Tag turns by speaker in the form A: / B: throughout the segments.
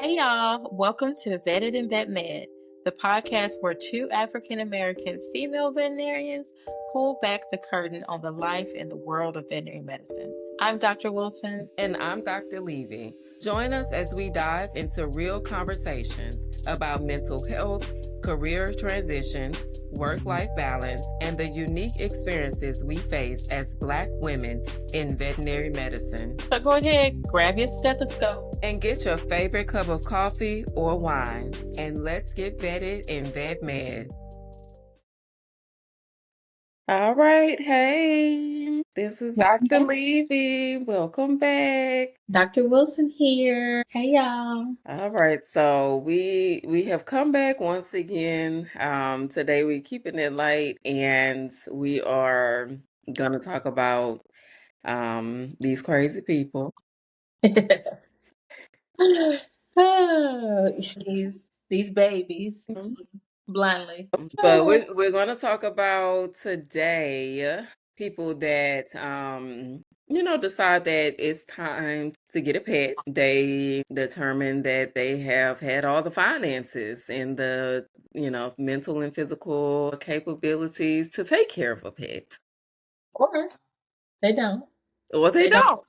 A: Hey y'all, welcome to Vetted and Vet Med, the podcast where two African American female veterinarians pull back the curtain on the life and the world of veterinary medicine. I'm Dr. Wilson.
B: And I'm Dr. Levy. Join us as we dive into real conversations about mental health, career transitions, work-life balance, and the unique experiences we face as Black women in veterinary medicine.
A: So go ahead, grab your stethoscope,
B: and get your favorite cup of coffee or wine, and let's get vetted in Vet Med. All right, hey, this is Dr. Levy. Welcome back.
A: Dr. Wilson here. Hey y'all.
B: All right, so we have come back once again. Today we're keeping it light, and we are gonna talk about these crazy people.
A: these babies, blindly.
B: But we're gonna talk about today people that decide that it's time to get a pet. They determine that they have had all the finances and the mental and physical capabilities to take care of a pet.
A: Or they don't.
B: Or they don't.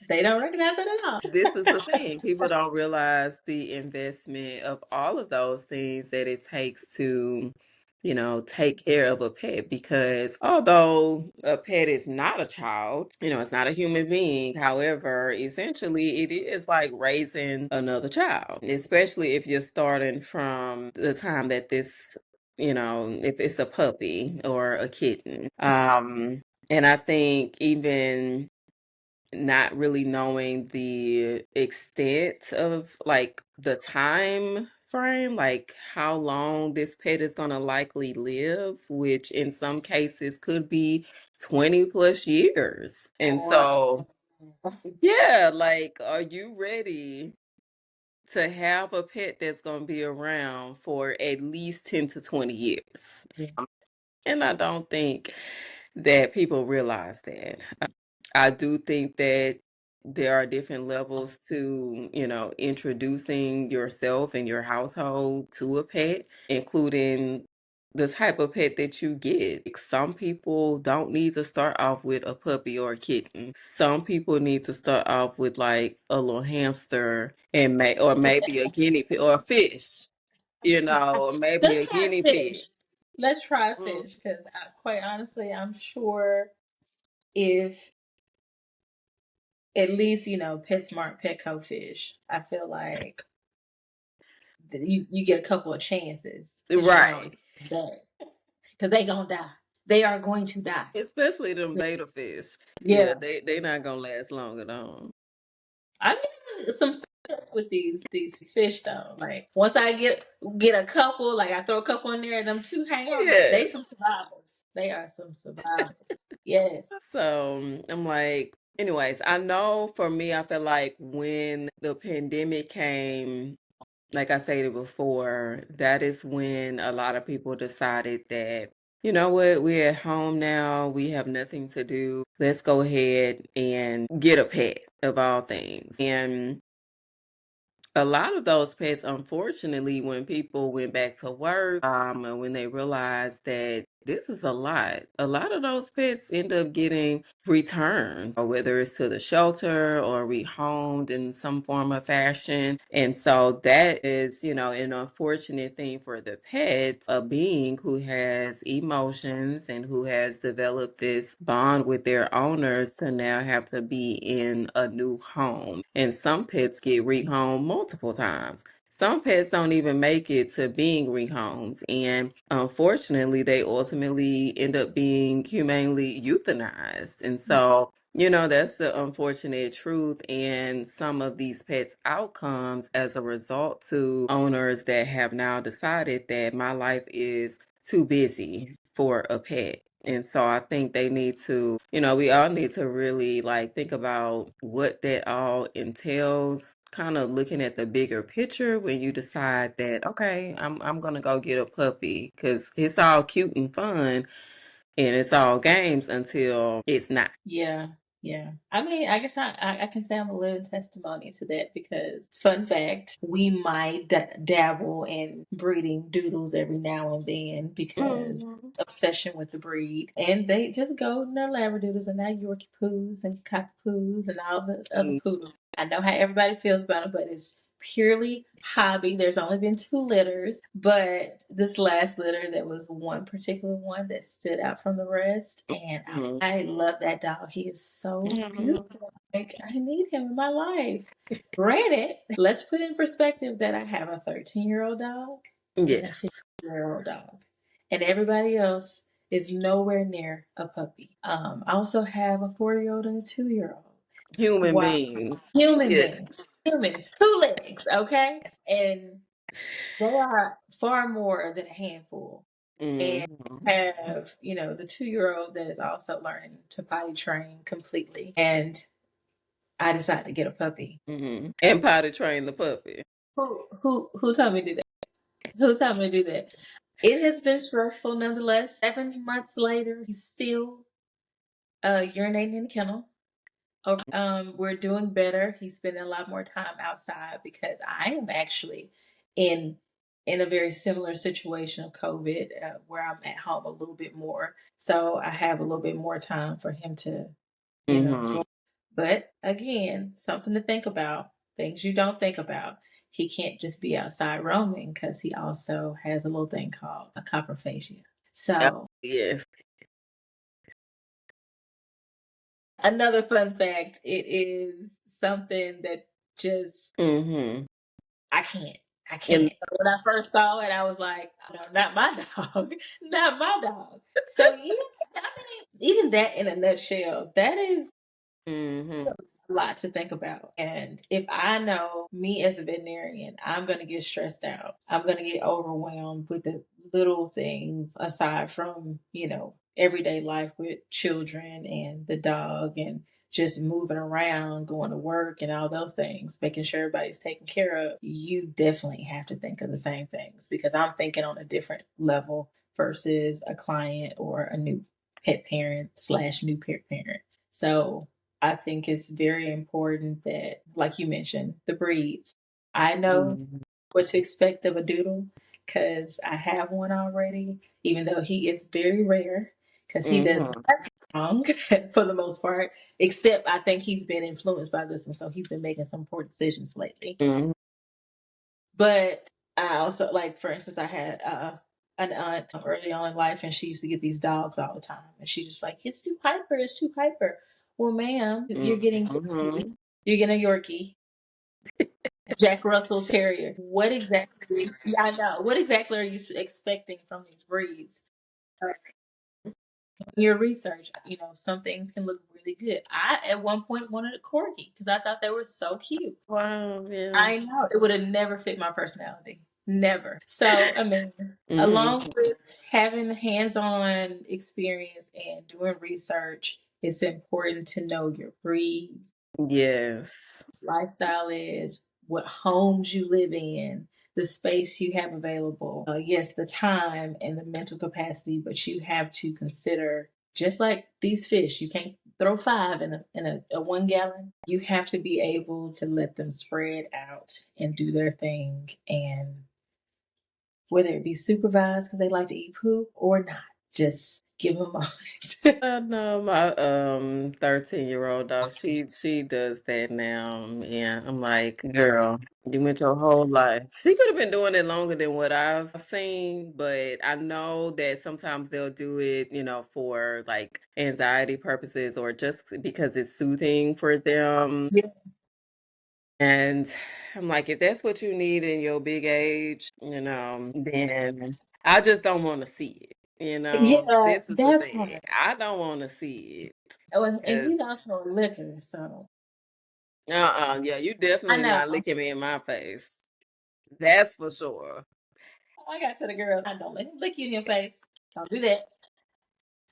A: They don't recognize it at all.
B: This is the thing. People don't realize the investment of all of those things that it takes to, take care of a pet, because although a pet is not a child, it's not a human being. However, essentially it is like raising another child, especially if you're starting from the time that this, if it's a puppy or a kitten. And I think even not really knowing the extent of like the time frame, like how long this pet is going to likely live, which in some cases could be 20 plus years. And so, yeah, like, are you ready to have a pet that's going to be around for at least 10 to 20 years?
A: Yeah.
B: And I don't think that people realize that. I do think that there are different levels to, introducing yourself and your household to a pet, including the type of pet that you get. Like, some people don't need to start off with a puppy or a kitten. Some people need to start off with like a little hamster and maybe a guinea pig or a fish, maybe a
A: Let's try
B: guinea pig.
A: fish. Let's try fish, because quite honestly, I'm sure if at least PetSmart, Petco fish, I feel like you get a couple of chances,
B: Right.
A: because they gonna die. They are going to die.
B: Especially them beta fish.
A: Yeah.
B: They not gonna last long at all.
A: I mean, some stuff with these fish though. Like once I get a couple, like I throw a couple in there, and them two hang on.
B: Yes.
A: They some survivors. They are some survivors. Yes.
B: So I'm like, anyways, I know for me, I feel like when the pandemic came, like I stated before, that is when a lot of people decided that, you know what, we're at home now, we have nothing to do. Let's go ahead and get a pet, of all things. And a lot of those pets, unfortunately, when people went back to work, and when they realized that this is a lot of those pets end up getting returned, or whether it's to the shelter or rehomed in some form of fashion. And so that is, an unfortunate thing for the pet, a being who has emotions and who has developed this bond with their owners, to now have to be in a new home. And some pets get rehomed multiple times. Some pets don't even make it to being rehomed, and unfortunately, they ultimately end up being humanely euthanized. And so, that's the unfortunate truth in some of these pets' outcomes as a result to owners that have now decided that my life is too busy for a pet. And so I think they need to, we all need to really like think about what that all entails, kind of looking at the bigger picture when you decide that, okay, I'm gonna go get a puppy, because it's all cute and fun and it's all games until it's not.
A: Yeah. Yeah. I mean, I guess I can say I'm a living testimony to that because, fun fact, we might dabble in breeding doodles every now and then because
B: Mhm.
A: obsession with the breed. And they just golden and Labradoodles and now Yorkie Poos and Cockapoos and all the other
B: Mm,
A: poodles. I know how everybody feels about it, but it's purely hobby. There's only been 2 litters, but this last litter, there was one particular one that stood out from the rest, and
B: mhm.
A: I love that dog. He is so
B: Mhm.
A: beautiful. Like, I need him in my life. Granted, let's put in perspective that I have a 13-year-old dog and a
B: Yes.
A: 15-year-old dog, and everybody else is nowhere near a puppy. I also have a 4-year-old and a 2-year-old.
B: Human
A: Wow.
B: beings.
A: Human
B: Yes.
A: beings. Human. 2 legs, okay? And they are far more than a handful. And
B: Mhm.
A: have, the 2-year-old that is also learning to potty train completely. And I decided to get a puppy.
B: Mhm. And potty train the puppy.
A: Who told me to do that? Who told me to do that? It has been stressful nonetheless. 7 months later, he's still urinating in the kennel. We're doing better. He's spending a lot more time outside because I am actually in in a very similar situation of COVID, where I'm at home a little bit more. So I have a little bit more time for him to,
B: Mhm.
A: go. But again, something to think about. Things you don't think about. He can't just be outside roaming because he also has a little thing called a coprophagia.
B: Oh,
A: So
B: yes.
A: another fun fact, it is something that just
B: Mhm.
A: I can't. I
B: And
A: can't. When I first saw it, I was like, no, not my dog. Not my dog. So yeah, I mean, even that in a nutshell, that is
B: mhm.
A: a lot to think about. And if I know me as a veterinarian, I'm going to get stressed out. I'm going to get overwhelmed with the little things aside from, everyday life with children and the dog and just moving around, going to work and all those things, making sure everybody's taken care of. You definitely have to think of the same things because I'm thinking on a different level versus a client or a new pet parent slash new pet parent. So I think it's very important that, like you mentioned, the breeds. I know
B: Mhm.
A: what to expect of a doodle because I have one already, even though he is very rare because he does
B: Mhm.
A: not wrong for the most part, except I think he's been influenced by this one. So he's been making some poor decisions lately.
B: Mhm.
A: But I also, like, for instance, I had an aunt early on in life, and she used to get these dogs all the time, and she just like, it's too hyper, it's too hyper. Well, ma'am, you're getting
B: Mhm.
A: you're getting a Yorkie, Jack Russell Terrier. What exactly? Yeah, I know. What exactly are you expecting from these breeds? Uh, Your research, some things can look really good. I at one point wanted a corgi because I thought they were so cute.
B: Wow, yeah.
A: I know it would have never fit my personality. Never. So, I mean, along
B: Mhm.
A: with having hands-on experience and doing research, it's important to know your breeds,
B: Yes.
A: lifestyle is, what homes you live in, the space you have available. Yes, the time and the mental capacity, but you have to consider, just like these fish, you can't throw five in a 1 gallon. You have to be able to let them spread out and do their thing, and whether it be supervised because they like to eat poop or not, just give them a
B: No, my 13-year-old dog, she does that now. Yeah, I'm like, girl, you went your whole life. She could have been doing it longer than what I've seen, but I know that sometimes they'll do it, for like anxiety purposes or just because it's soothing for them.
A: yeah.
B: And I'm like, if that's what you need in your big age, then I just don't want to see it.
A: Yeah,
B: This is the
A: that
B: thing.
A: part.
B: I don't want to see it
A: Oh, and
B: because,
A: he's also a liquor, so
B: yeah, you
A: I
B: definitely
A: know.
B: not licking me in my face. That's for sure.
A: I got to the girls, I don't let him lick you in your face. Don't do that.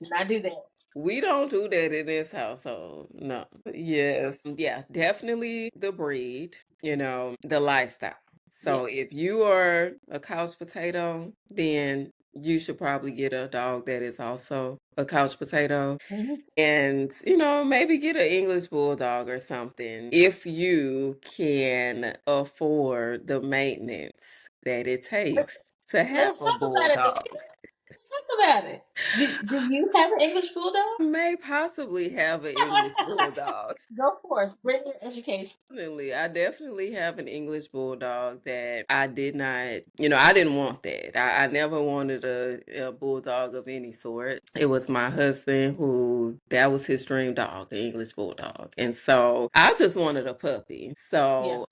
A: Do not do that.
B: We don't do that in this household. No. Yes. Yeah, definitely the breed, the lifestyle.
A: Yeah.
B: So if you are a couch potato, then you should probably get a dog that is also a couch potato.
A: Mhm.
B: And, maybe get an English bulldog or something if you can afford the maintenance that it takes to
A: Let's
B: have a
A: talk about it, Davina.
B: bulldog.
A: Let's talk about it. Do you have an English bulldog?
B: May possibly have an English bulldog.
A: Go forth. Bring your education.
B: Definitely. I definitely have an English bulldog that I did not, I didn't want that. I never wanted a bulldog of any sort. It was my husband who, that was his dream dog, an English bulldog. And so I just wanted a puppy.
A: Yeah.
B: So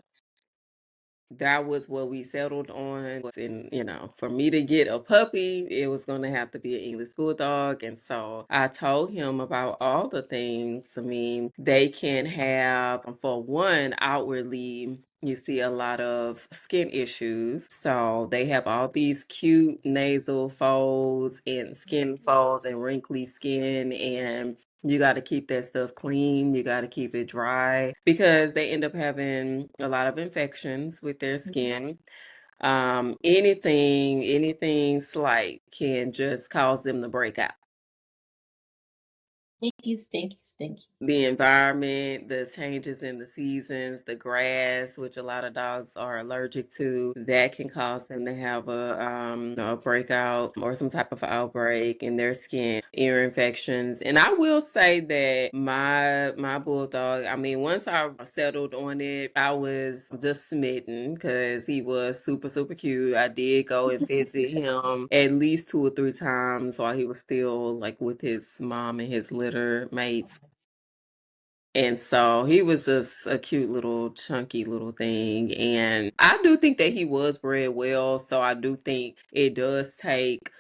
B: that was what we settled on. And, for me to get a puppy, it was going to have to be an English bulldog. And so I told him about all the things. I mean, they can have, for one, outwardly, you see a lot of skin issues. So they have all these cute nasal folds and skin folds and wrinkly skin. And you got to keep that stuff clean. You got to keep it dry because they end up having a lot of infections with their skin. Anything slight can just cause them to break out.
A: Stinky, stinky, stinky.
B: The environment, the changes in the seasons, the grass, which a lot of dogs are allergic to, that can cause them to have a breakout or some type of outbreak in their skin, ear infections. And I will say that my bulldog, I mean, once I settled on it, I was just smitten because he was super, super cute. I did go and visit him at least 2 or 3 times while he was still like with his mom and his litter mates. And so he was just a cute little chunky little thing. And I do think that he was bred well. So I do think it does take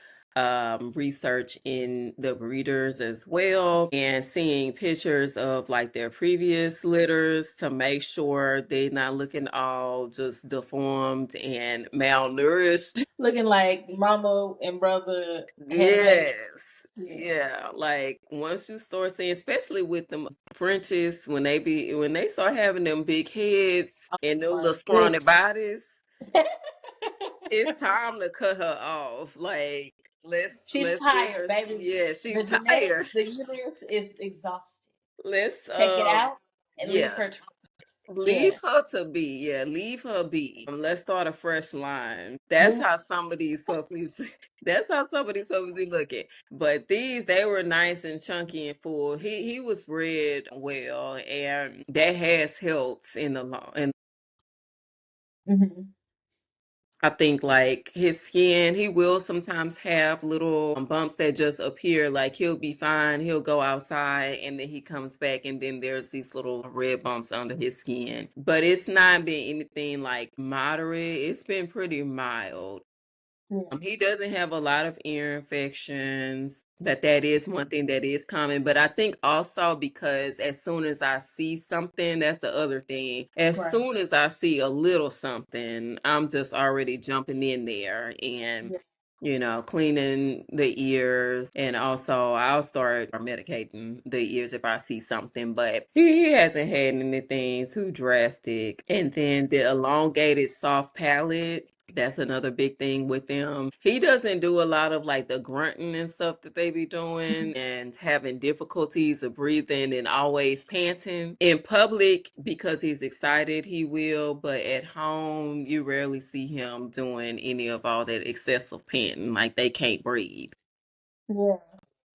B: research in the breeders as well and seeing pictures of like their previous litters to make sure they're not looking all just deformed and malnourished.
A: Looking like mama and brother had a baby.
B: Yes.
A: Yeah.
B: Yeah, like once you start seeing, especially with them Frenchies, when they start having them big heads
A: Oh
B: and them
A: my
B: little scrawny
A: goodness.
B: bodies, it's time to cut her off. Like let's
A: She's
B: let's get
A: tired,
B: her.
A: baby.
B: Yeah,
A: The
B: she's
A: genetics,
B: tired.
A: the uterus is exhausted.
B: Let's
A: Take it out and leave
B: yeah.
A: her to rest.
B: Leave
A: Yeah.
B: her to be. Yeah, leave her be. Let's start a fresh line. That's
A: Move.
B: how some of these puppies, that's how some of these puppies be looking. But these, they were nice and chunky and full. He was bred well, and that has helped in the long. And
A: Hmm.
B: I think like his skin, he will sometimes have little bumps that just appear. Like he'll be fine, he'll go outside, and then he comes back, and then there's these little red bumps under his skin. But it's not been anything like moderate, it's been pretty mild.
A: Yeah.
B: He doesn't have a lot of ear infections, but that is one thing that is common. But I think also because as soon as I see something, that's the other thing. As
A: Right.
B: soon as I see a little something, I'm just already jumping in there and
A: Yeah.
B: cleaning the ears. And also I'll start medicating the ears if I see something. But he hasn't had anything too drastic. And then the elongated soft palate. That's another big thing with them. He doesn't do a lot of like the grunting and stuff that they be doing and having difficulties of breathing and always panting. In public, because he's excited, he will, but at home, you rarely see him doing any of all that excessive panting, like they can't breathe.
A: Yeah.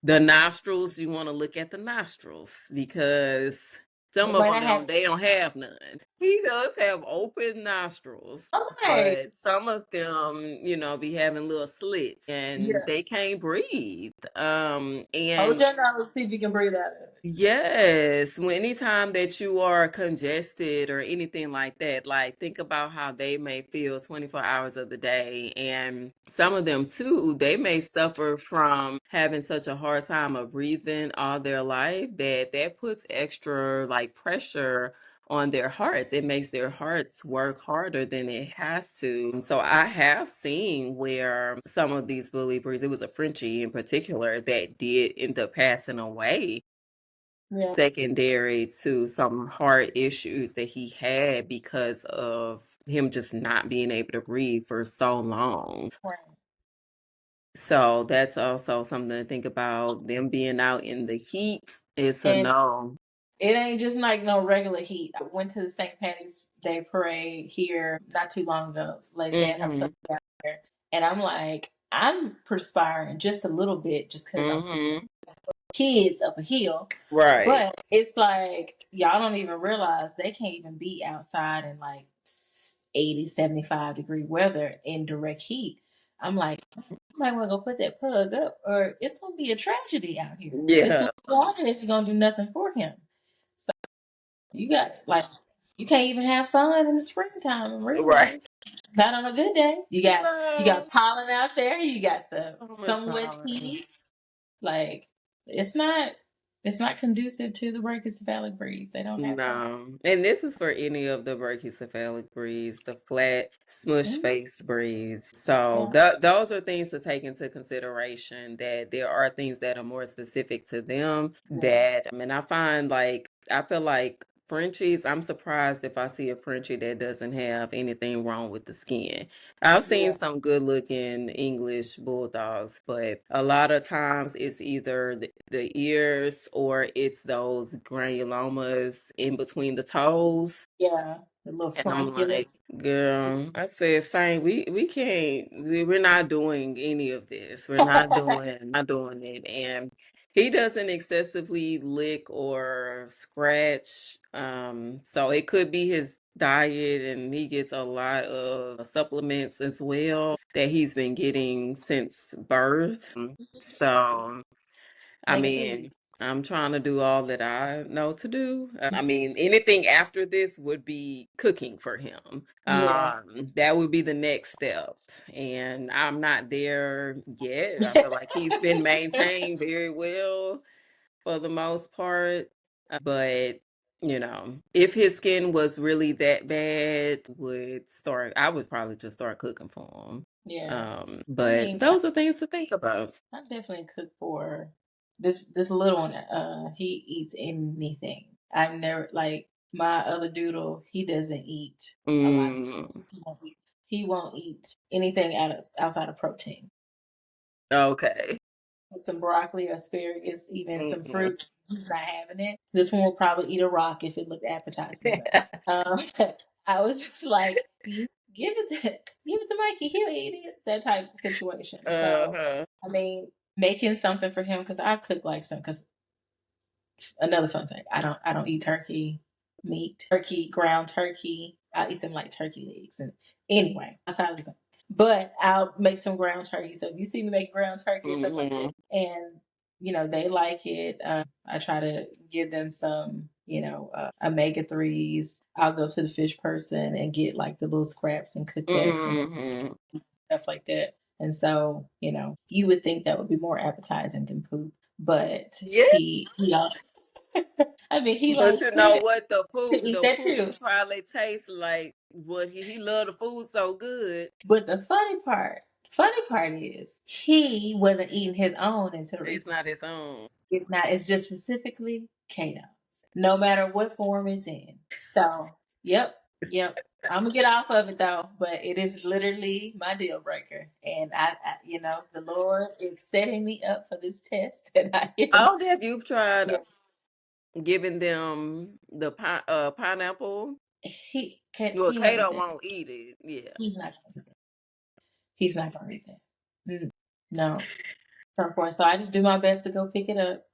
B: The nostrils, you want to look at the nostrils because
A: They
B: some of
A: might
B: them
A: not have.
B: they don't have none. He does have open nostrils,
A: Okay.
B: but some of them, be having little slits and
A: Yeah.
B: they can't breathe.
A: Hold
B: And
A: your nose, see if you can breathe out of it.
B: yes, anytime that you are congested or anything like that, like think about how they may feel 24 hours of the day. And some of them too, they may suffer from having such a hard time of breathing all their life that puts extra like pressure on their hearts. It makes their hearts work harder than it has to. So I have seen where some of these bully breeds, it was a Frenchie in particular that did end up passing away
A: Yeah.
B: secondary to some heart issues that he had because of him just not being able to breathe for so long.
A: Right.
B: So that's also something to think about. Them being out in the heat, it's a
A: And
B: no.
A: it ain't just like no regular heat. I went to the St. Patty's Day parade here not too long ago. Like they had her
B: Mm-hmm.
A: put out there, and I'm like, I'm perspiring just a little bit just because I'm
B: Mm-hmm.
A: kids up a hill.
B: Right.
A: But it's like y'all don't even realize they can't even be outside in like 80, 75-degree weather in direct heat. I'm like, you might want to go put that pug up, or it's gonna be a tragedy out here. This
B: Yeah.
A: little water isn't gonna do nothing for him. So you got like you can't even have fun in the springtime in real
B: Right.
A: life. Not on a good day. You
B: No.
A: got pollen out there. You got the
B: So much
A: somewhat
B: pollen.
A: heat. Like it's not it's not conducive to the brachycephalic breeds. They don't have fun.
B: No. And this is for any of the brachycephalic breeds, the flat, smush
A: Mhm.
B: faced breeds. So
A: Yeah.
B: those are things to take into consideration, that there are things that are more specific to them
A: Yeah.
B: that, I mean, I find like, I feel like Frenchies, I'm surprised if I see a Frenchie that doesn't have anything wrong with the skin. I've seen
A: Yeah.
B: some good looking English bulldogs, but a lot of times it's either the ears or it's those granulomas in between the toes.
A: Yeah. The little
B: And I'm
A: fronculus.
B: like, girl, I said, Saint, we can't, we're not doing any of this. We're not doing it. And he doesn't excessively lick or scratch. So it could be his diet, and he gets a lot of supplements as well that he's been getting since birth. So I
A: Making sure
B: mean, I'm trying to do all that I know to do. I mean, anything after this would be cooking for him.
A: yeah.
B: That would be the next step. And I'm not there yet. I feel like he's been maintained very well for the most part. But, if his skin was really that bad, I would probably just start cooking for him.
A: Yeah. I
B: But
A: mean,
B: those are things to think about.
A: I definitely cook for this little one. He eats anything. I've never like my other doodle. He doesn't eat a lot of.
B: Mm,
A: He won't eat anything outside of protein.
B: okay.
A: Some broccoli, asparagus, even some
B: Mm-mm.
A: fruit. He's not having it. This one will probably eat a rock if it looked appetizing enough. Um, I was just like, give it to Mikey. He'll eat it. That type of situation. So,
B: Uh-huh.
A: I mean, making something for him because I cook like some. Because another fun fact, I don't eat turkey meat, ground turkey. I eat some like turkey legs and anyway, outside of the but I'll make some ground turkey. So if you see me make ground turkey and stuff like that,
B: Mm-hmm.
A: and they like it. I try to give them some, omega 3s. I'll go to the fish person and get like the little scraps and cook that and
B: Mm-hmm.
A: stuff like that. And so, you would think that would be more appetizing than poop, but
B: Yeah,
A: he also, I mean, he
B: but
A: likes
B: you know
A: to
B: what? The
A: eat that too.
B: poop probably tastes like what he loved the food so good.
A: But the funny part is he wasn't eating his own until
B: It's
A: recently.
B: not his own.
A: It's not. It's just specifically Kato. No matter what form it's in. So, yep. I'm gonna get off of it though, but it is literally my deal breaker, and the Lord is setting me up for this test, and I am.
B: Oh, have you tried
A: Yeah,
B: giving them the pineapple? Well,
A: he won't eat
B: Kato
A: that.
B: won't eat it. Yeah.
A: He's not. He's not gonna eat that. No, unfortunately. So I just do my best to go pick it up.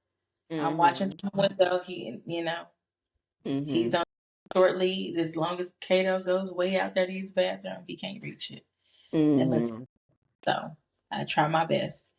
A: I'm watching
B: Mm-hmm.
A: from the window. He's
B: Mm-hmm.
A: on short lead. As long as Kato goes way out there to use the bathroom, he can't reach it. Unless
B: Mm-hmm.
A: so, I try my best.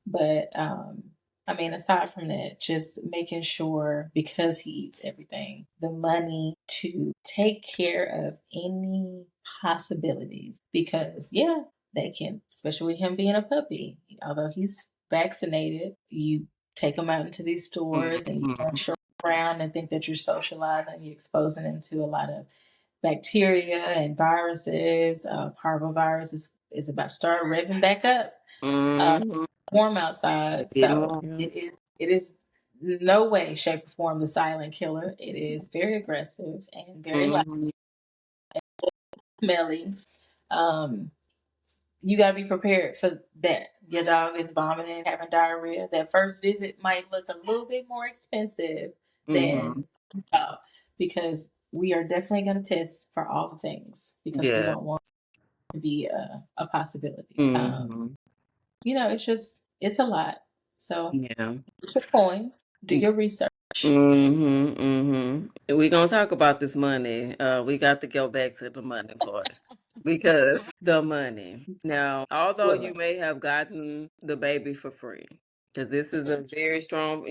A: But I mean, aside from that, just making sure because he eats everything, the money to take care of any possibilities. Because yeah, they can, especially with him being a puppy. Although he's vaccinated, you take him out into these stores and you
B: Mm-hmm.
A: don't show around and think that you're socializing. You're exposing him to a lot of bacteria and viruses. Parvovirus is about to start revving back up. Uh,
B: Mm-hmm.
A: warm outside,
B: Getting
A: so
B: more.
A: it is no way, shape, or form the silent killer. It is very aggressive and very loud,
B: Mm-hmm.
A: smelly. Um, you got to be prepared for that. Your dog is vomiting, having diarrhea. That first visit might look a little bit more expensive
B: Mm-hmm.
A: than you thought, because we are definitely going to test for all the things because we
B: Yeah.
A: don't want it to be a possibility.
B: Mm-hmm.
A: It's just, it's a lot. So
B: Yeah.
A: get your coin, do your research.
B: Mm-hmm. Mm-hmm. We gonna talk about this money. We got to go back to the money part because the money. Now, although
A: What
B: you
A: money?
B: may have gotten the baby for free, because this is a very strong,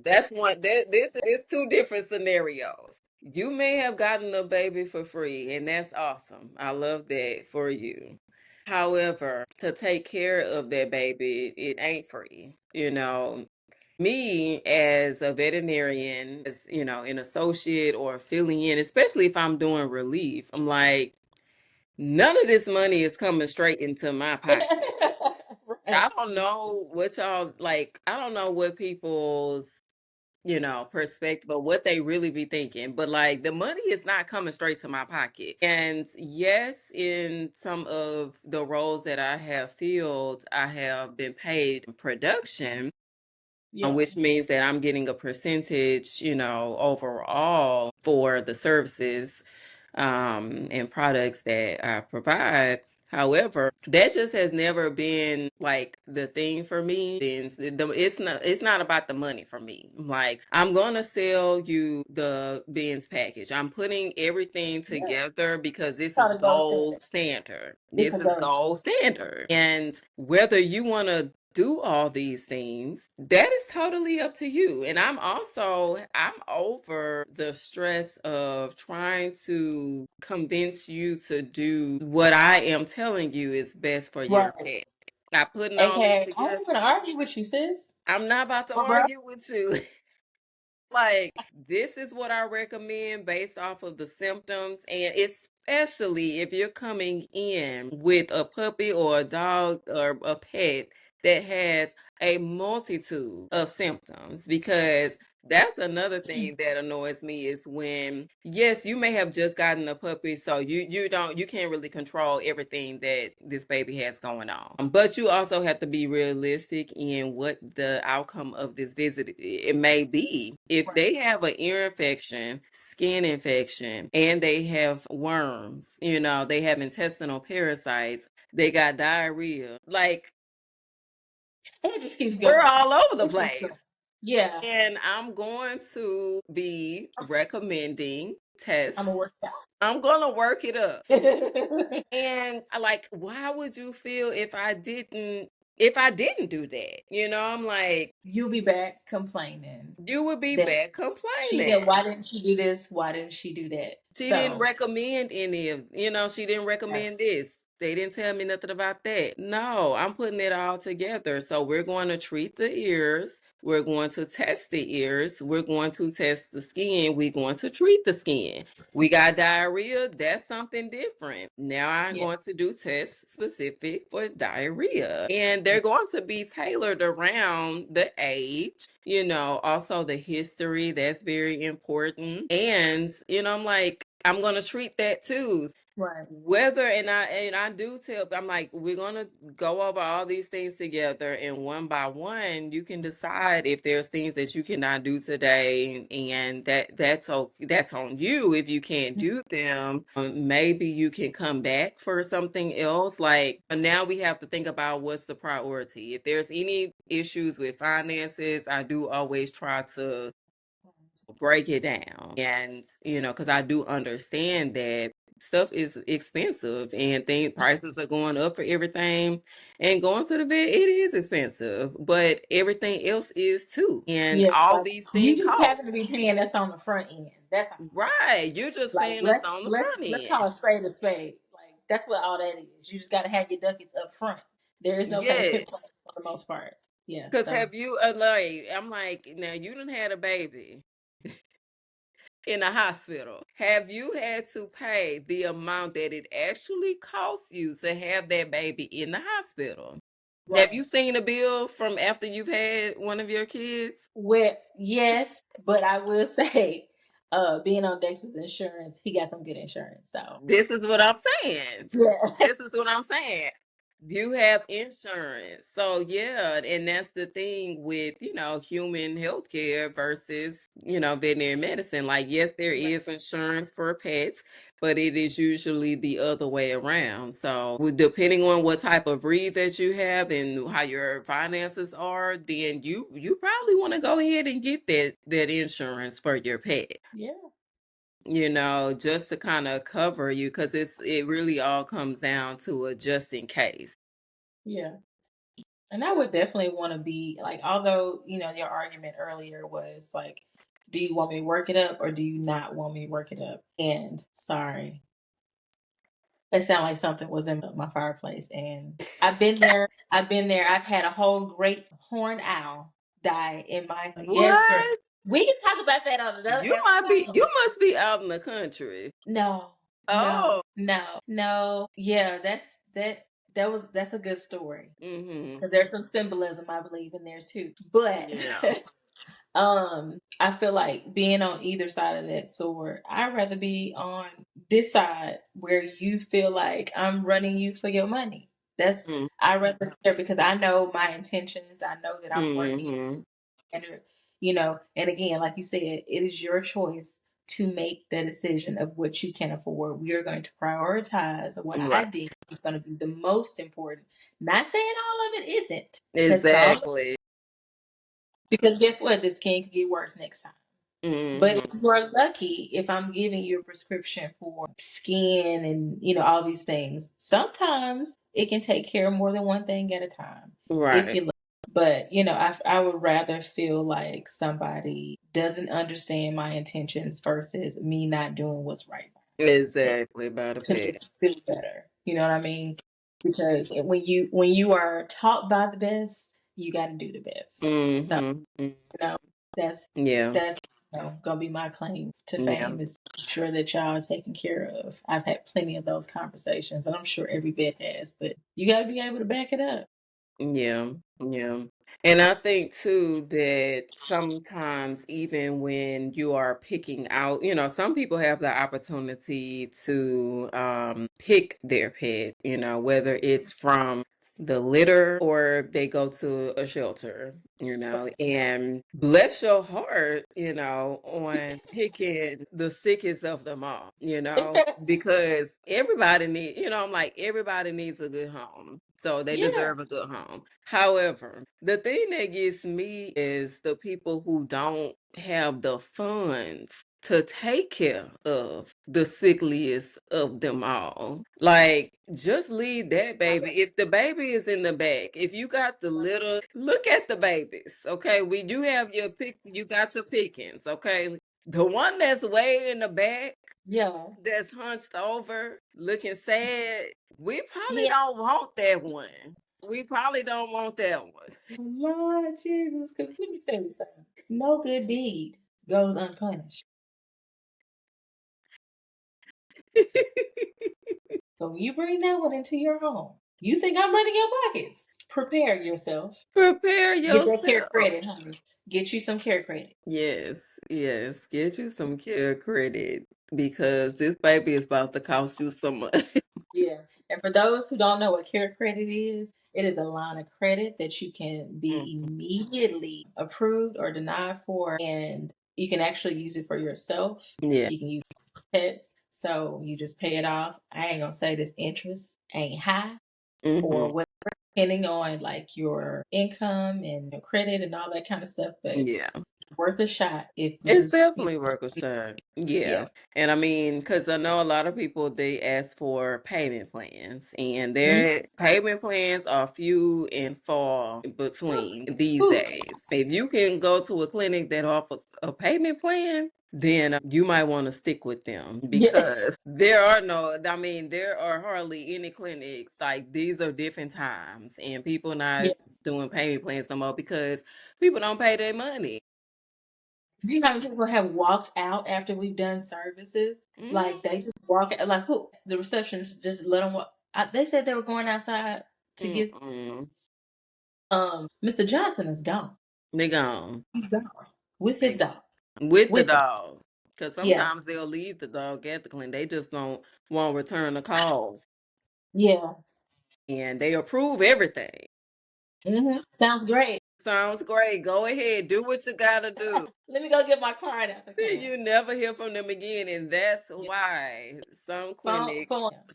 B: that's one. This is two different scenarios. You may have gotten the baby for free, and that's awesome. I love that for you. However, to take care of that baby, it ain't free. Me as a veterinarian, as an associate or filling in, especially if I'm doing relief, I'm like, none of this money is coming straight into my pocket.
A: Right.
B: I don't know what y'all like. I don't know what people's perspective or what they really be thinking, but like the money is not coming straight to my pocket. And yes, in some of the roles that I have filled, I have been paid production,
A: Yeah.
B: which means that I'm getting a percentage, overall for the services and products that I provide. However, that just has never been like the thing for me. It's not about the money for me. Like, I'm gonna sell you the bins package. I'm putting everything
A: Yeah.
B: together because this
A: Called
B: is
A: a gold standard.
B: gold standard.
A: It's
B: This
A: a
B: is
A: gold
B: gold
A: standard.
B: standard. And whether you want to do all these things, that is totally up to you. And I'm over the stress of trying to convince you to do what I am telling you is best for your
A: Right.
B: pet. Not putting all this
A: AKA, I
B: together.
A: ain't gonna argue with you, sis.
B: I'm not about to
A: Bro.
B: argue with you. Like, this is what I recommend based off of the symptoms, and especially if you're coming in with a puppy or a dog or a pet that has a multitude of symptoms, because that's another thing that annoys me is when, yes, you may have just gotten a puppy, so you can't really control everything that this baby has going on. But you also have to be realistic in what the outcome of this visit it may be. If
A: Right.
B: they have an ear infection, skin infection, and they have worms, they have intestinal parasites, they got diarrhea, like,
A: It just keeps
B: we're
A: going.
B: all over the
A: It keeps going.
B: place.
A: Yeah.
B: And I'm going to be recommending
A: I'm gonna
B: tests.
A: work it
B: I'm going to work it up.
A: out.
B: And like, why would you feel if I didn't do that? I'm like,
A: You'll be back complaining
B: you would be
A: that
B: back
A: she did.
B: complaining.
A: Why didn't she do this? Why didn't she do that?
B: She didn't
A: So,
B: recommend any of, she didn't
A: yeah.
B: recommend this. They didn't tell me nothing about that. No, I'm putting it all together. So we're going to treat the ears. We're going to test the ears. We're going to test the skin. We're going to treat the skin. We got diarrhea. That's something different. Now I'm
A: Yeah.
B: going to do tests specific for diarrhea. And they're going to be tailored around the age, also the history. That's very important. And, I'm like, I'm going to treat that too.
A: Right.
B: Whether and I do tell, I'm like, we're gonna go over all these things together, and one by one you can decide if there's things that you cannot do today, and that's on you. If you can't do them, maybe you can come back for something else. Like, now we have to think about what's the priority. If there's any issues with finances, I do always try to break it down. And, because I do understand that stuff is expensive and prices are going up for everything. And going to the vet, it is expensive, but everything else is too. And
A: Yeah.
B: all
A: Like,
B: these
A: you
B: things
A: just happen to
B: cost.
A: be paying us on the front end. That's all.
B: Right. You're just
A: Like,
B: paying us
A: let's
B: on the
A: let's
B: front
A: let's
B: end.
A: call a spade a spade. Like, that's what all that is. You just got to have your ducats up front. There is no payment plan
B: Yes.
A: for the most part. Yeah.
B: Because
A: So
B: have you, like, I'm like, now you done had a baby in a hospital. Have you had to pay the amount that it actually costs you to have that baby in the hospital? Have you
A: right.
B: seen a bill from after you've had one of your kids?
A: Where yes, but I will say, being on Dexter's insurance, he got some good insurance. So
B: This is what I'm saying.
A: yeah.
B: This is what I'm saying. You have insurance. So yeah, and that's the thing with, human healthcare versus, veterinary medicine. Like, yes, there is insurance for pets, but it is usually the other way around. So depending on what type of breed that you have and how your finances are, then you probably want to go ahead and get that insurance for your pet.
A: Yeah.
B: Just to kind of cover you, because it really all comes down to a just in case.
A: Yeah. And I would definitely want to be like, although, your argument earlier was like, do you want me to work it up or do you not want me to work it up? And sorry, it sounded like something was in my fireplace. And I've been there. I've been there. I've had a whole great horned owl die in my, yes, girl.
B: What?
A: We can talk about that on another
B: You
A: episode.
B: must be out in the country.
A: No, no,
B: Oh.
A: no. Yeah, that's a good story
B: Mm-hmm.
A: because there's some symbolism I believe in there too. But
B: Yeah.
A: I feel like being on either side of that sword, I'd rather be on this side where you feel like I'm running you for your money. I rather there because I know my intentions. I know that I'm working
B: Mm-hmm.
A: and and again, like you said, it is your choice to make the decision of what you can afford. We are going to prioritize what I
B: Right.
A: think is going to be the most important. Not saying all of it isn't, because
B: Exactly.
A: guess what? This could get worse next time. But
B: Mm-hmm.
A: if you are lucky, if I'm giving you a prescription for skin and all these things, sometimes it can take care of more than one thing at a time. If
B: Right.
A: you But I would rather feel like somebody doesn't understand my intentions versus me not doing what's right
B: Exactly, about a
A: to make
B: pet.
A: you feel better. You know what I mean? Because when you are taught by the best, you got to do the best. So
B: Mm-hmm.
A: know, that's
B: Yeah.
A: that's gonna be my claim to
B: Yeah.
A: fame is to ensure that y'all are taken care of. I've had plenty of those conversations, and I'm sure every vet has. But you got to be able to back it up.
B: Yeah, yeah. And I think too that sometimes even when you are picking out, some people have the opportunity to pick their pet, whether it's from the litter or they go to a shelter, and bless your heart, on picking the sickest of them all, because everybody I'm like, everybody needs a good home. So they
A: Yeah,
B: deserve a good home. However, the thing that gets me is the people who don't have the funds to take care of the sickliest of them all. Like, just leave that baby. If the baby is in the back, if you got the little, look at the babies, okay? When you have you got your pickings, okay? The one that's way in the back,
A: yeah,
B: that's hunched over, looking sad, we probably
A: yeah.
B: don't want that one. We probably don't want that one.
A: Lord Jesus, because let me tell you something. No good deed goes unpunished. So when you bring that one into your home, you think I'm running your pockets? Prepare yourself.
B: Prepare
A: Get that care
B: yourself.
A: credit, honey. Get you some care credit.
B: Yes, yes. Get you some care credit because this baby is about to cost you so much.
A: Yeah. And for those who don't know what care credit is, it is a line of credit that you can be
B: Mhm.
A: immediately approved or denied for. And you can actually use it for yourself.
B: Yeah.
A: You can use it for pets. So you just pay it off. I ain't gonna say this interest ain't high or
B: Hmm.
A: whatever, depending on like your income and your credit and all that kind of stuff, but
B: Yeah.
A: it's worth a shot if this
B: It's
A: is
B: definitely worth a shot.
A: yeah.
B: Yeah. And I mean, because I know a lot of people, they ask for payment plans, and
A: Mhm.
B: their payment plans are few and far between these
A: Ooh,
B: days. If you can go to a clinic that offers a payment plan, then you might want to stick with them
A: yeah.
B: because I mean, there are hardly any clinics. Like, these are different times, and people not
A: Yeah.
B: doing payment plans no more because people don't pay their money.
A: Do you know how many people have walked out after we've done services? Like
B: Mm-hmm.
A: they just walk out, like who? The receptionist just let them walk. They said they were going outside to get.
B: Mm-mm.
A: Mr. Johnson is gone.
B: They gone.
A: He's gone with his
B: They
A: dog.
B: with the
A: With them.
B: dog. Because
A: Yeah.
B: sometimes they'll leave the dog at the clinic. They just don't won't return the calls.
A: Yeah.
B: and they approve everything.
A: Sounds great.
B: Sounds great. Go ahead, do what you gotta do.
A: Let me go get my card out the car.
B: You never hear from them again, and that's why some clinics,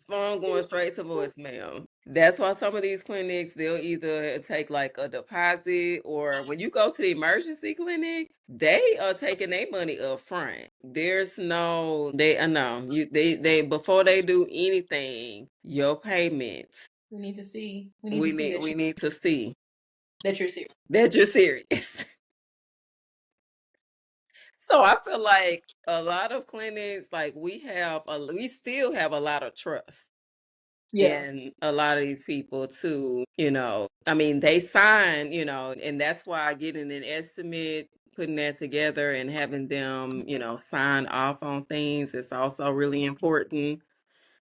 B: phone going straight to voicemail. That's why some of these clinics, they'll either take like a deposit, or when you go to the emergency clinic, they are taking their money up front. There's no, they no, they before they do anything, your payments.
A: We need to see.
B: We need to see
A: that you're serious.
B: that you're serious. So I feel like a lot of clinics, like we still have a lot of trust in a lot of these people too. I mean, they sign, and that's why getting an estimate, putting that together and having them, sign off on things is also really important,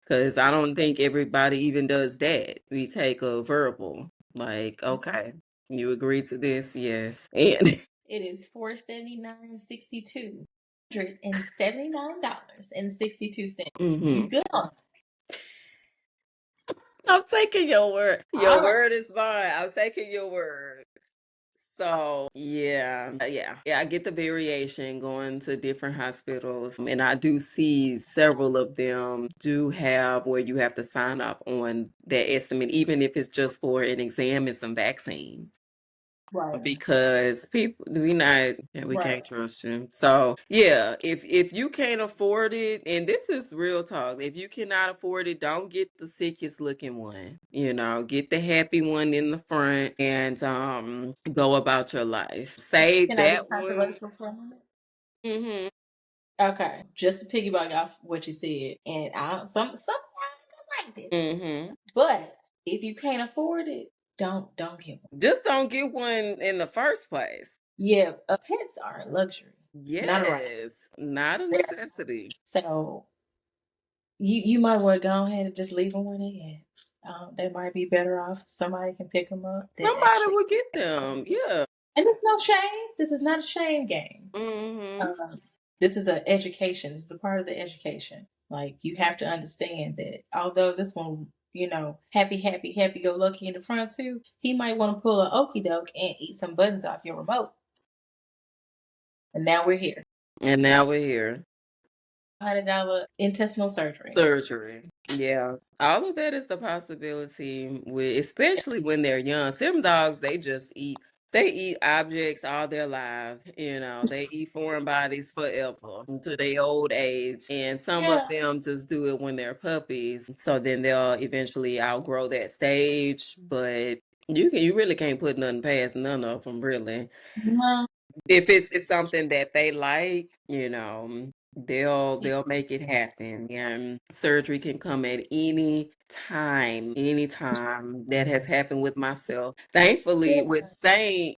B: because I don't think everybody even does that. We take a verbal, like, okay, you agree to this? Yes. And
A: it is $479.62. $179.62. You good on
B: I'm taking your word. Your
A: All right.
B: word is mine. I'm taking your word. So yeah, I get the variation going to different hospitals, and I do see several of them do have where you have to sign up on that estimate, even if it's just for an exam and some vaccines.
A: Right.
B: Because people, we can't trust you. So yeah, if you can't afford it, and this is real talk, if you cannot afford it, don't get the sickest looking one. Get the happy one in the front, and go about your life. Save
A: Can I be
B: that one.
A: controversial for a moment?
B: Mm-hmm.
A: Okay, just to piggyback off what you said, and some I like this,
B: Mm-hmm.
A: but if you can't afford it, don't get one.
B: Just don't get one in the first place.
A: Yeah, pets are a luxury.
B: Yes, not a necessity.
A: So you might want to go ahead and just leave them where they at. They might be better off. Somebody can pick them up.
B: Somebody will get them. Yeah.
A: And it's no shame. This is not a shame game.
B: Mm-hmm.
A: This is an education. This is a part of the education. Like, you have to understand that although this one, happy go lucky in the front too, he might want to pull an okie doke and eat some buttons off your remote. And now we're here. $100 intestinal surgery.
B: Yeah. All of that is the possibility especially when they're young. Some dogs, they eat objects all their lives. They eat foreign bodies forever to their old age. And some of them just do it when they're puppies. So then they'll eventually outgrow that stage. But you really can't put nothing past none of them, really.
A: No.
B: If it's something that they like, they'll make it happen. And surgery can come at any time. That has happened with myself. Thankfully, with Saint,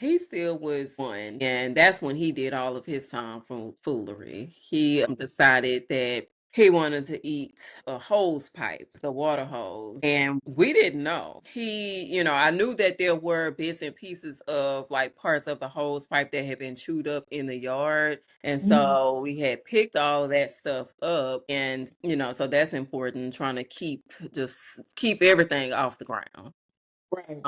B: he still was one, and that's when he did all of his time from foolery. He decided that he wanted to eat a hose pipe, the water hose, and we didn't know. I knew that there were bits and pieces of like parts of the hose pipe that had been chewed up in the yard, and so we had picked all of that stuff up, and so that's important, trying to keep everything off the ground.
A: Right.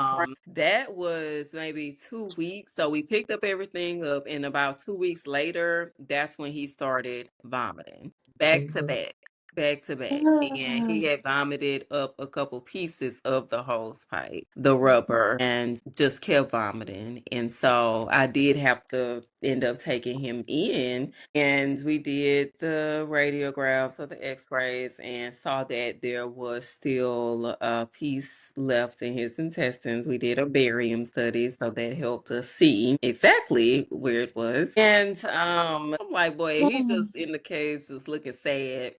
B: That was maybe 2 weeks. So we picked up everything up, and about 2 weeks later, that's when he started vomiting. Back to back. Back to back. And he had vomited up a couple pieces of the hose pipe, the rubber, and just kept vomiting. And so I did have to end up taking him in, and we did the radiographs or the x-rays and saw that there was still a piece left in his intestines. We did a barium study, so that helped us see exactly where it was. And I'm like, boy, he just in the cage just looking sad.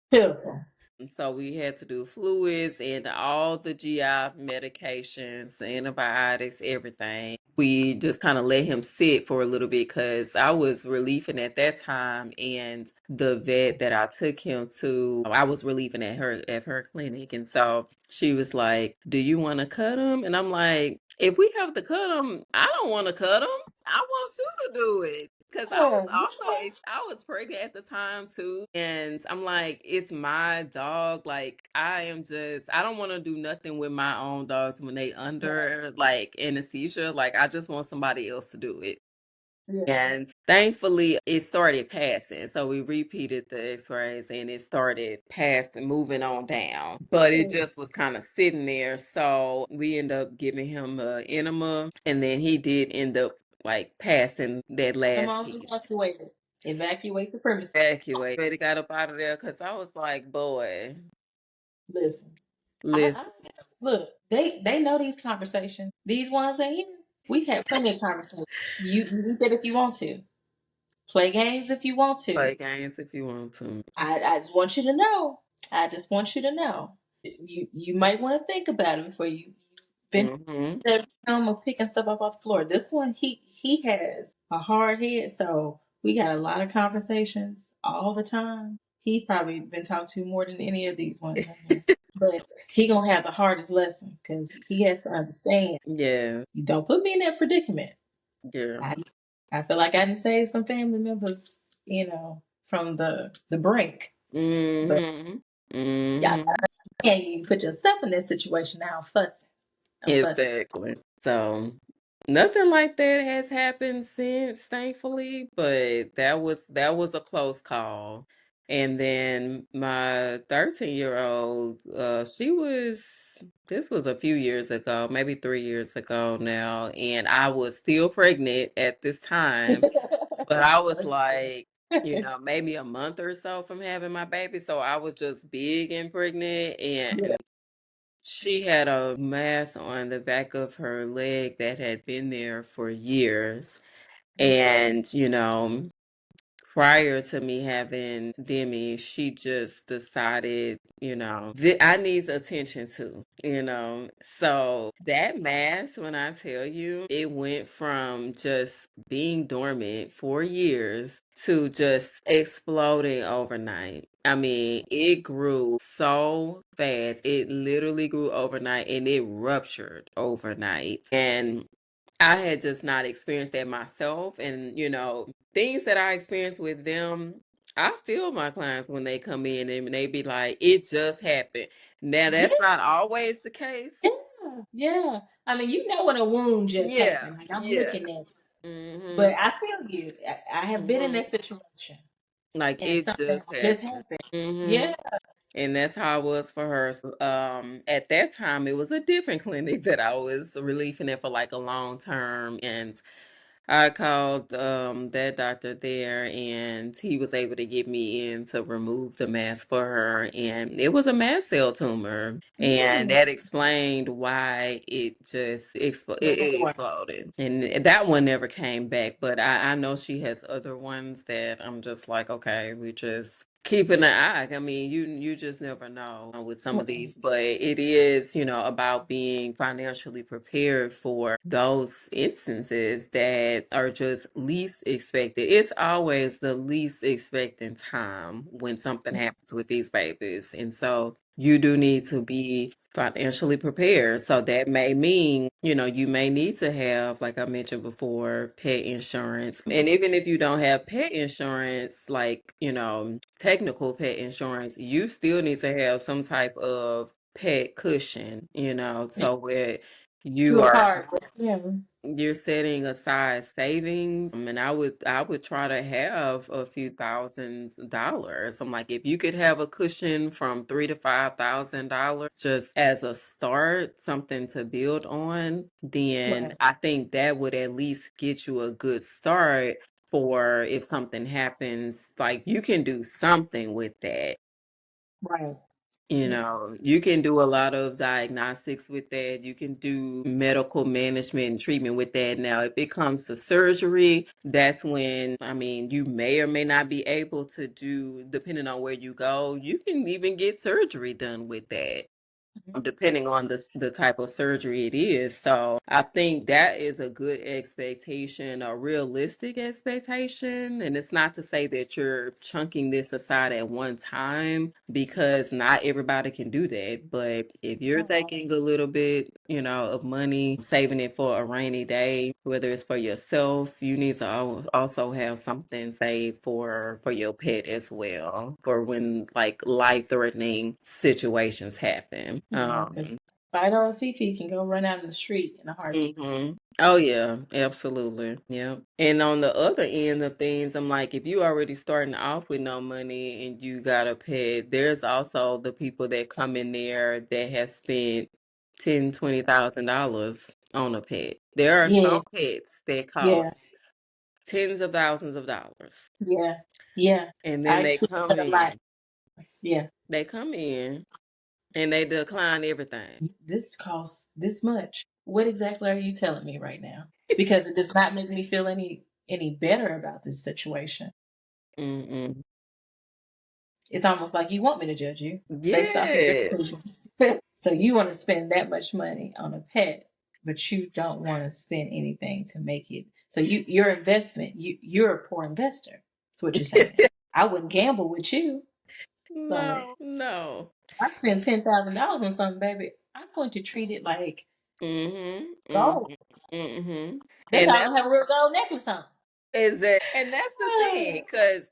A: Pitiful.
B: So we had to do fluids and all the GI medications, antibiotics, everything. We just kind of let him sit for a little bit because I was relieving at that time, and the vet that I took him to, I was relieving at her clinic, and so she was like, "Do you want to cut him?" And I'm like, "If we have to cut him, I don't want to cut him. I want you to do it." Because I was
A: Yeah,
B: also I was pregnant at the time too, and I'm like, it's my dog. Like I don't want to do nothing with my own dogs when they under like anesthesia. Like I just want somebody else to do it.
A: yeah,
B: And thankfully, it started passing. So we repeated the x-rays and it started passing, moving on down. But it
A: yeah.
B: just was kind of sitting there. So we ended up giving him an enema. And then he did end up like passing that
A: Come
B: last
A: on,
B: piece.
A: evacuate it. Evacuate the premises.
B: Evacuate. But he got up out of there because I was like, boy,
A: Listen,
B: listen.
A: look. They know these conversations. These ones in here, we had plenty of conversations. You eat that if you want to. Play games if you want to.
B: Play games if you want to.
A: I just want you to know. I just want you to know. You might want to think about it before you venture
B: Mm-hmm.
A: that realm of picking stuff up off the floor. This one, he has a hard head, so we got a lot of conversations all the time. He probably been talked to more than any of these ones in here. But he gonna have the hardest lesson because he has to understand.
B: Yeah.
A: You don't put me in that predicament.
B: Yeah.
A: I I feel like I didn't save some family members, from the brink. But
B: Mm-hmm.
A: yeah,
B: Mm-hmm.
A: you can't even put yourself in that situation now. I'm fussing.
B: Exactly. So nothing like that has happened since, thankfully, but that was a close call. And then my 13-year-old, this was a few years ago, maybe 3 years ago now, and I was still pregnant at this time, but I was like, maybe a month or so from having my baby. So I was just big and pregnant,
A: Yeah.
B: and she had a mass on the back of her leg that had been there for years. And, prior to me having Demi, she just decided, I needs attention too, So that mass, when I tell you, it went from just being dormant for years to just exploding overnight. I mean, it grew so fast. It literally grew overnight and it ruptured overnight. And I had just not experienced that myself. And, things that I experienced with them, I feel my clients when they come in and they be like, it just happened. Now,
A: Yeah,
B: that's not always the case.
A: yeah, yeah. I mean, when a wound just
B: Yeah,
A: happened. Like I'm
B: yeah.
A: looking at it.
B: Mm-hmm.
A: But I feel you. I have been in
B: Mm-hmm.
A: that situation
B: Like
A: and
B: it
A: something
B: just
A: just
B: happened.
A: happened.
B: Mm-hmm.
A: Yeah.
B: And that's how it was for her. So, at that time, it was a different clinic that I was relieving at for like a long term. And I called that doctor there and he was able to get me in to remove the mass for her, and it was a mast cell tumor, and
A: Mm.
B: that explained why it just
A: Number
B: it
A: one.
B: exploded, and that one never came back. But I know she has other ones that I'm just like, okay, we just keeping an eye. I mean, you just never know with some of
A: Mm-mm.
B: these, but it is, about being financially prepared for those instances that are just least expected. It's always the least expected time when something happens with these babies. And so you do need to be financially prepared. So that may mean, you may need to have, like I mentioned before, pet insurance. And even if you don't have pet insurance, like, technical pet insurance, you still need to have some type of pet cushion,
A: Yeah.
B: so where
A: To
B: you
A: a
B: are
A: part. Yeah.
B: you're setting aside savings. And I would try to have a few $1,000s. I'm like, if you could have a cushion from $3,000 to $5,000 just as a start, something to build on, then
A: Right.
B: I think that would at least get you a good start for if something happens, like you can do something with that.
A: Right. Yeah.
B: You can do a lot of diagnostics with that. You can do medical management and treatment with that. Now, if it comes to surgery, that's when, I mean, you may or may not be able to do, depending on where you go, you can even get surgery done with that. depending on the type of surgery it is. So I think that is a good expectation, a realistic expectation. And it's not to say that you're chunking this aside at one time because not everybody can do that. But if you're taking a little bit, of money, saving it for a rainy day, whether it's for yourself, you need to also have something saved for your pet as well, for when like life-threatening situations happen.
A: Yeah, because $5 Fifi can go run out in the street in a heartbeat.
B: Oh yeah, absolutely. Yeah. And on the other end of things, I'm like, if you already starting off with no money and you got a pet, there's also the people that come in there that have spent $10,000, $20,000 on a pet. There are
A: Yeah,
B: some pets that
A: yeah,
B: cost tens of thousands of dollars.
A: yeah, yeah.
B: And then
A: I experienced that a lot. Yeah.
B: they come in and they decline everything.
A: This costs this much. What exactly are you telling me right now? Because it does not make me feel any better about this situation.
B: Mm-mm.
A: It's almost like you want me to judge you based off of your
B: Yes.
A: conclusions. So you want to spend that much money on a pet, but you don't want to spend anything to make it. So your investment, you're a poor investor. That's what you're saying. I wouldn't gamble with you, but
B: No, no.
A: if I spend $10,000 on something, baby, I'm going to treat it like
B: Mm-hmm.
A: gold.
B: Mm-hmm. Mm-hmm.
A: That's
B: And
A: how I'm gonna have a real gold necklace on.
B: that's the thing, because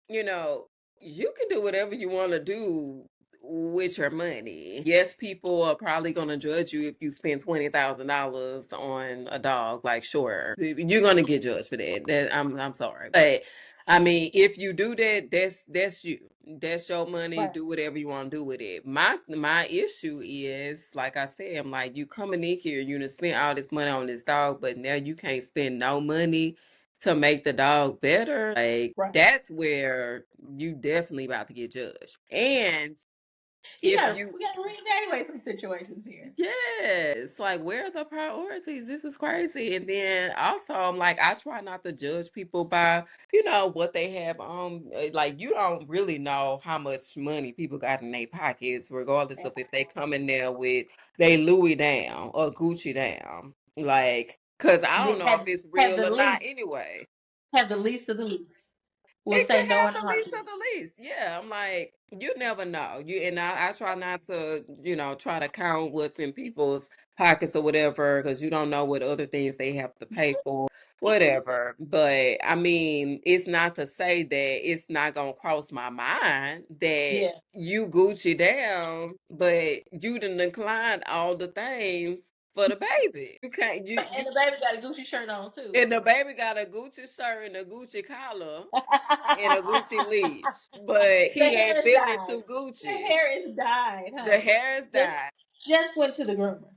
B: you know, you can do whatever you want to do with your money. Yes, people are probably going to judge you if you spend $20,000 on a dog. Like, sure, you're going to get judged for that. I'm sorry, but I mean, if you do that, that's you. That's your money.
A: Right.
B: Do whatever you want to do with it. My issue is, like I said, I'm like, you coming in here, you done spend all this money on this dog, but now you can't spend no money to make the dog better. Like,
A: Right.
B: that's where you definitely about to get judged. And if you
A: We gotta reevaluate some situations here.
B: yes, like, where are the priorities? This is crazy. And then also, I'm like, I try not to judge people by, what they have on. Like, you don't really know how much money people got in their pockets, regardless of if they come in there with they Louis down or Gucci down. Like, cause I don't
A: They
B: know if it's
A: have
B: real
A: the
B: or not
A: least,
B: anyway.
A: have the least of the least. We'll
B: It could
A: say no
B: have
A: in a
B: the least of
A: heartbeat.
B: the least. Yeah, I'm like, you never know. I try not to, try to count what's in people's pockets or whatever, because you don't know what other things they have to pay for, whatever. But I mean, it's not to say that it's not gonna cross my mind that
A: Yeah.
B: you Gucci down, but you done declined all the things for the baby. You can't you
A: And the baby got a Gucci shirt on too.
B: and the baby got a Gucci shirt and a Gucci collar and a Gucci leash, but
A: The
B: he ain't
A: hair is
B: feeling
A: dyed.
B: too
A: The
B: Gucci.
A: hair is dyed,
B: The
A: honey.
B: hair is
A: Just
B: dyed.
A: just went to the groomer.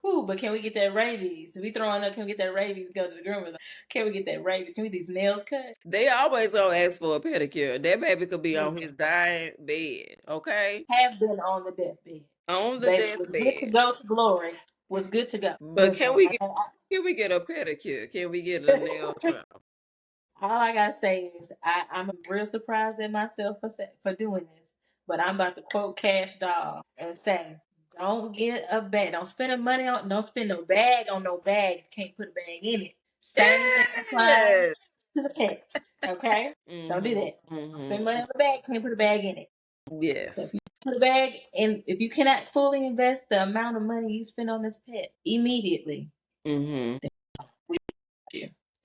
A: Whew, but can we get that rabies? If we throwing up, can we get that rabies? Go to the groomer. Can we get that rabies? Can we get these nails cut?
B: They always gonna ask for a pedicure. That baby could be on his
A: Listen,
B: dying bed, okay?
A: have been on the deathbed.
B: On the
A: Baby was good to
B: deathbed.
A: go to glory. Was good to go.
B: But
A: Listen,
B: can we get a pedicure? Can we get a nail trim?
A: all I gotta say is I'm real surprised at myself for doing this. But I'm about to quote Cash Doll and say, don't get a bag. Don't spend no bag on no bag. Can't put a bag in it. Same thing applies
B: Yes.
A: to the pets. Okay? Don't do
B: Mm-hmm.
A: that. Don't spend money
B: Mm-hmm.
A: on the bag. Can't put a bag in it. So if
B: Yes.
A: you put a bag and if you cannot fully invest the amount of money you spend on this pet immediately,
B: Mm-hmm.
A: we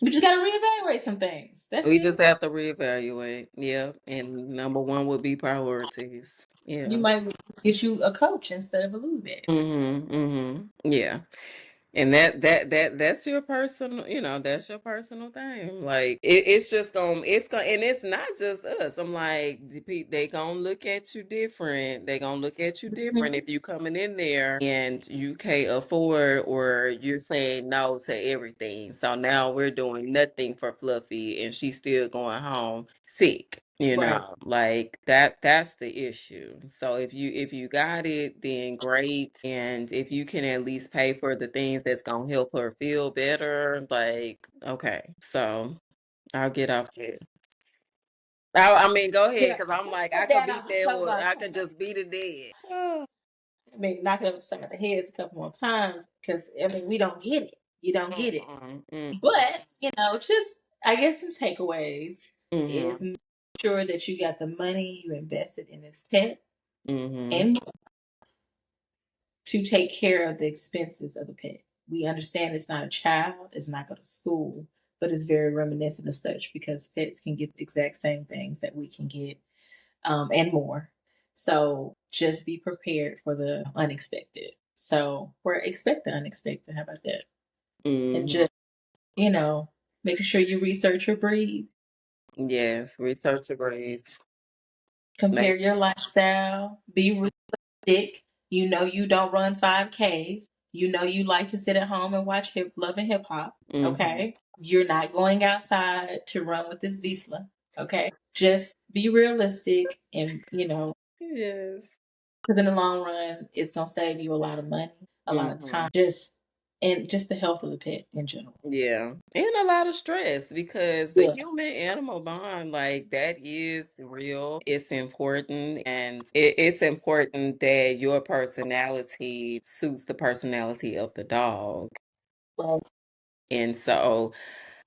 A: we just gotta reevaluate some things. That's
B: We
A: it.
B: just have to reevaluate. Yeah. And number one would be priorities.
A: You
B: Yeah.
A: might get you a coach instead of a Louis bag.
B: Mm-hmm. Mm-hmm. Yeah. And that's your personal, that's your personal thing. Like, it's just gonna, and it's not just us. I'm like, they gonna look at you different. They gonna look at you different
A: Mhm.
B: if you coming in there and you can't afford, or you're saying no to everything. So now we're doing nothing for Fluffy, and she's still going home sick.
A: Right.
B: Like, that's the issue. So if you got it, then great. And if you can at least pay for the things that's gonna help her feel better, like, okay. So I'll get off it. I mean, go ahead,
A: Yeah.
B: because I'm like, I
A: Put
B: could
A: that
B: beat
A: on the
B: that, or
A: soapbox.
B: I could just beat it dead.
A: I mean, knock it up the side of the heads a couple more times because I mean we don't get it. You don't get it. But just I guess some takeaways is
B: Mm-hmm.
A: make sure that you got the money you invested in this pet
B: Mm-hmm.
A: and to take care of the expenses of the pet. We understand it's not a child, it's not go to school, but it's very reminiscent of such because pets can get the exact same things that we can get and more. So just be prepared for the unexpected. So we're expect the unexpected. How about that? And
B: Mm-hmm.
A: just, you know, making sure you research your breed,
B: Yes, research agrees.
A: compare
B: Make
A: your lifestyle, be realistic. You know you don't run 5Ks. You know you like to sit at home and watch love and hip hop.
B: mm-hmm.
A: Okay. You're not going outside to run with this Visla. Okay. Just be realistic and,
B: Yes.
A: because in the long run, it's going to save you a lot of money, a lot of
B: Mm-hmm.
A: time, and just the health of the pet in general.
B: Yeah. And a lot of stress because the
A: Yeah.
B: human animal bond, like that is real. It's important. And it's important that your personality suits the personality of the dog.
A: Well,
B: And so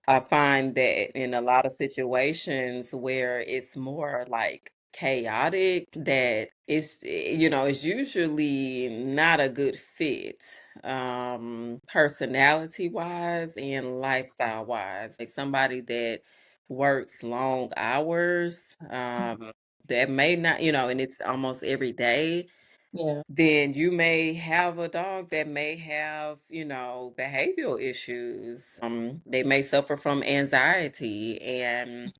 B: I find that in a lot of situations where it's more like chaotic, that it's usually not a good fit, personality wise and lifestyle wise. Like somebody that works long hours, that may not, and it's almost every day,
A: yeah.
B: then you may have a dog that may have, behavioral issues. They may suffer from anxiety, and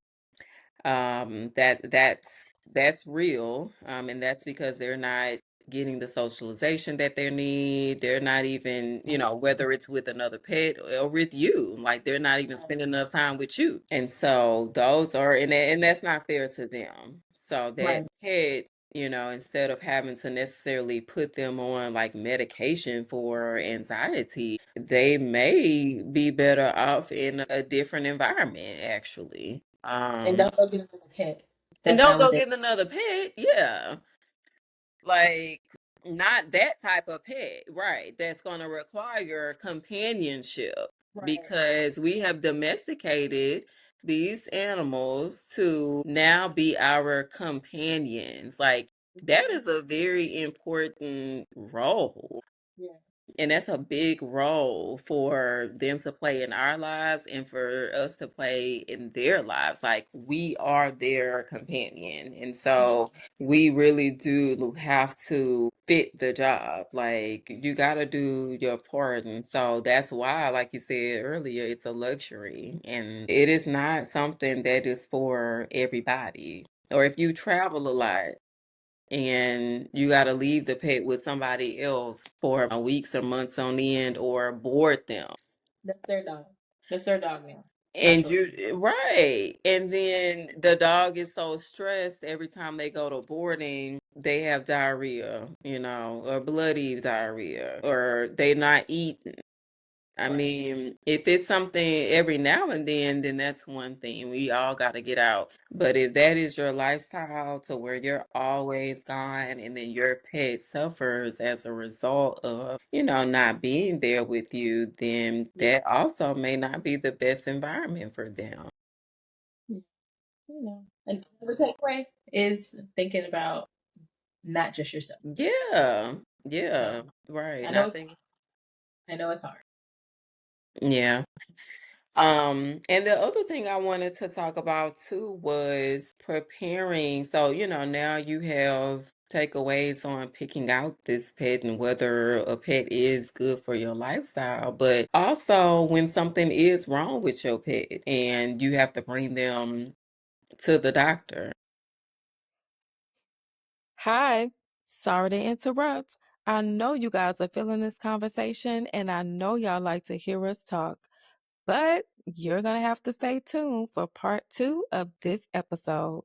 B: that's real. And that's because they're not getting the socialization that they need. They're not even, whether it's with another pet or with you, like they're not even spending enough time with you. And so those are, and that's not fair to them. So that
A: Right.
B: pet, instead of having to necessarily put them on like medication for anxiety, they may be better off in a different environment, actually.
A: And don't go get another pet.
B: And
A: That's
B: don't
A: not what
B: go
A: they.
B: get another pet. Yeah. Like, not that type of pet, right? That's going to require companionship
A: Right.
B: because we have domesticated these animals to now be our companions. Like, that is a very important role.
A: Yeah.
B: And that's a big role for them to play in our lives and for us to play in their lives. Like we are their companion. And so we really do have to fit the job. Like you got to do your part. And so that's why, like you said earlier, it's a luxury and it is not something that is for everybody. Or if you travel a lot, and you got to leave the pet with somebody else for weeks or months on end or board them.
A: That's their dog. That's their dog now. Not
B: And
A: yours.
B: right. And then the dog is so stressed every time they go to boarding, they have diarrhea, or bloody diarrhea, or they not eating. I
A: Right.
B: mean, if it's something every now and then that's one thing. We all got to get out. But if that is your lifestyle to where you're always gone and then your pet suffers as a result of, not being there with you, then
A: Yeah.
B: that also may not be the best environment for them.
A: Yeah. And the takeaway is thinking about not just yourself.
B: Yeah.
A: So
B: Yeah. Right.
A: I
B: And I
A: know it's
B: think,
A: I know it's hard.
B: yeah. And the other thing I wanted to talk about too was preparing. So, now you have takeaways on picking out this pet and whether a pet is good for your lifestyle, but also when something is wrong with your pet and you have to bring them to the doctor.
C: Hi, sorry to interrupt. I know you guys are feeling this conversation and I know y'all like to hear us talk, but you're going to have to stay tuned for part 2 of this episode.